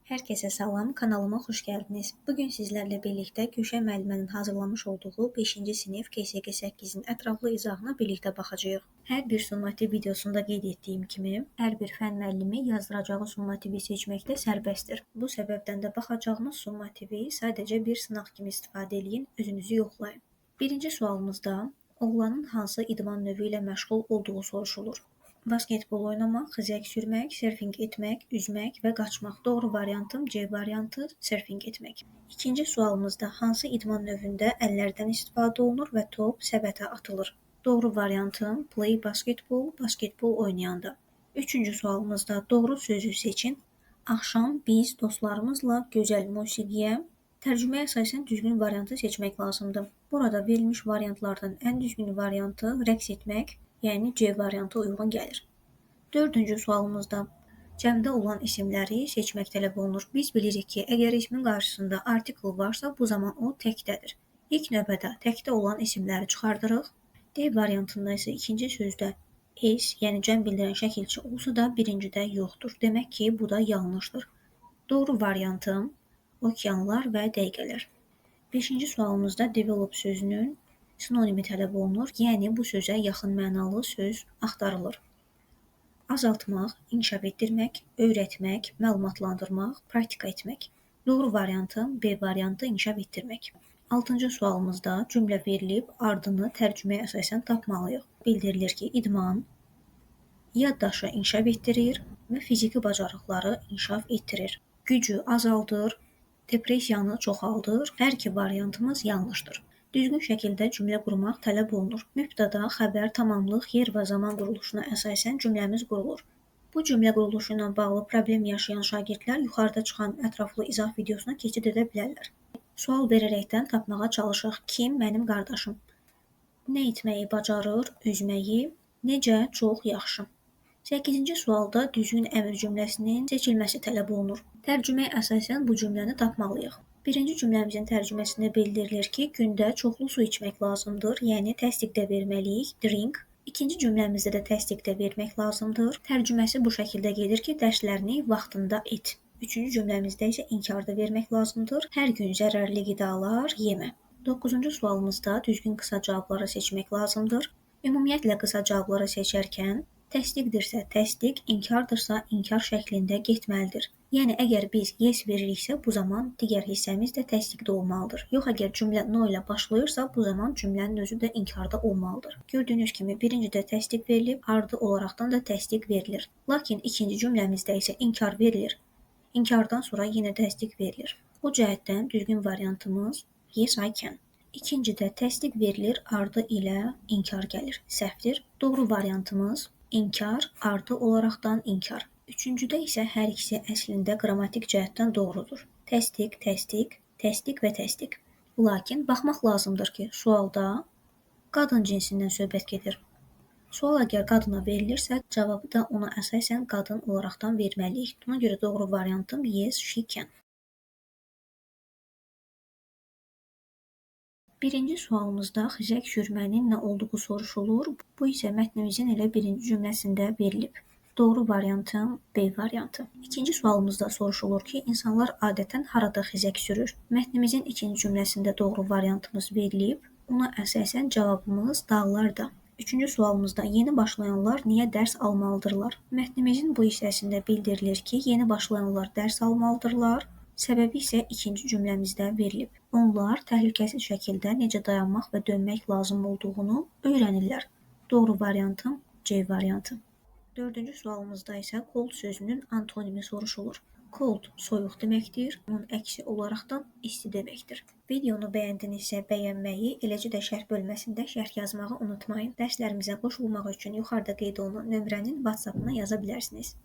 Hər kəsə salam, kanalıma xoş gəldiniz. Bugün sizlərlə birlikdə Gülşən müəllimənin hazırlamış olduğu 5-ci sinif KSQ 8-in ətraflı izahına birlikdə baxacağıq. Hər bir summativ videosunda qeyd etdiyim kimi, hər bir fənn müəllimi yazdıracağı summativi seçməkdə sərbəstdir. Bu səbəbdən də baxacağınız summativi sadəcə bir sınaq kimi istifadə edin, özünüzü yoxlayın. Birinci sualımızda oğlanın hansı idman növü ilə məşğul olduğu soruşulur. Basketbol oynamaq, xizək sürmək, surfing etmək, üzmək və qaçmaq. Doğru variantım C variantı surfing etmək. İkinci sualımızda hansı idman növündə əllərdən istifadə olunur və top səbətə atılır? Doğru variantım play basketbol, basketbol oynayanda. Üçüncü sualımızda doğru sözü seçin. Axşam biz dostlarımızla gözəl musiqiyə tərcüməyə əsasən düzgün variantı seçmək lazımdır. Burada verilmiş variantlardan ən düzgün variantı rəqs etmək, yəni C variantı uyğun gəlir. Dördüncü sualımızda cəmdə olan isimləri seçmək tələb olunur. Biz bilirik ki, əgər ismin qarşısında artikel varsa, bu zaman o təkdədir. İlk növbədə təkdə olan isimləri çıxardırıq. D variantında isə ikinci sözdə S, yəni cəm bildirən şəkilçi olsa da birincidə yoxdur. Demək ki, bu da yanlışdır. Doğru variantım okeanlar və dəqiqələr. Beşinci sualımızda develop sözünün sinonimi tələb olunur, yəni bu sözə yaxın mənalı söz axtarılır. Azaltmaq, inkişaf etdirmək, öyrətmək, məlumatlandırmaq, praktika etmək. Doğru variantım B variantı inkişaf etdirmək. Altıncı sualımızda cümlə verilib, ardını tərcüməyə əsasən tapmalıyıq. Bildirilir ki, idman yaddaşı inkişaf etdirir və fiziki bacarıqları inkişaf etdirir. Gücü azaldır, depressiyanı çoxaldır. Hər iki variantımız yanlışdır. Düzgün şəkildə cümlə qurmaq tələb olunur. Mübtəda, xəbər, tamamlıq, yer və zaman quruluşuna əsasən cümləmiz qurulur. Bu cümlə quruluşu ilə bağlı problem yaşayan şagirdlər yuxarıda çıxan ətraflı izah videosuna keçid edə bilərlər. Sual verərəkdən tapmağa çalışaq. Kim mənim qardaşım? Nə etməyi bacarır? Üzməyi. Necə? Çox yaxşı. 8-ci sualda düzgün əmr cümləsinin seçilməsi tələb olunur. Tərcüməyə əsasən bu cümləni tapmalıyıq. Birinci cümləmizin tərcüməsində bildirilir ki, gündə çoxlu su içmək lazımdır, yəni təsdiqdə verməliyik, drink. İkinci cümləmizdə də təsdiqdə vermək lazımdır. Tərcüməsi bu şəkildə gedir ki, dərslərini vaxtında et. Üçüncü cümləmizdə isə inkarda vermək lazımdır. Hər gün zərərli qidalar yemə. 9-cu sualımızda düzgün qısa cavabları seçmək lazımdır. Ümumiyyətlə qısa cavabları seçərkən təsdiqdirsə təsdiq, inkardırsa inkar şəklində getməlidir. Yəni, əgər biz yes veririksə, bu zaman digər hissəmiz də təsdiqdə olmalıdır. Yox, əgər cümlə no ilə başlayırsa, bu zaman cümlənin özü də inkarda olmalıdır. Gördüyünüz kimi, birincidə təsdiq verilib, ardı olaraqdan da təsdiq verilir. Lakin ikinci cümləmizdə isə inkar verilir. İnkardan sonra yenə təsdiq verilir. O cəhətdən düzgün variantımız yes, I can. İkincidə təsdiq verilir, ardı ilə inkar gəlir. Səhvdir. Doğru variantımız İnkar, ardı olaraqdan inkar. Üçüncüdə isə hər ikisi əslində qrammatik cəhətdən doğrudur. Təsdiq, təsdiq, təsdiq və təsdiq. Lakin baxmaq lazımdır ki, sualda qadın cinsindən söhbət gedir. Sual əgər qadına verilirsə, cavabı da ona əsasən qadın olaraqdan verməliyik. Buna görə doğru variantım yes, she can. Birinci sualımızda xizək sürmənin nə olduğu soruşulur. Bu isə mətnimizin elə birinci cümləsində verilib. Doğru variantım B variantı. İkinci sualımızda soruşulur ki, insanlar adətən harada xizək sürür? Mətnimizin ikinci cümləsində doğru variantımız verilib. Ona əsasən cavabımız dağlarda. Üçüncü sualımızda yeni başlayanlar niyə dərs almalıdırlar? Mətnimizin bu hissəsində bildirilir ki, yeni başlayanlar dərs almalıdırlar. Səbəbi isə ikinci cümləmizdə verilib. Onlar təhlükəsiz şəkildə necə dayanmaq və dönmək lazım olduğunu öyrənirlər. Doğru variantım C variantı. Dördüncü sualımızda isə cold sözünün antonimi soruşulur. Cold soyuq deməkdir, onun əksi olaraqdan isti deməkdir. Videonu bəyəndinizsə bəyənməyi, eləcə də şərh bölməsində şərh yazmağı unutmayın. Dərslərimizə qoşulmaq üçün yuxarıda qeyd olunan nömrənin WhatsApp-ına yaza bilərsiniz.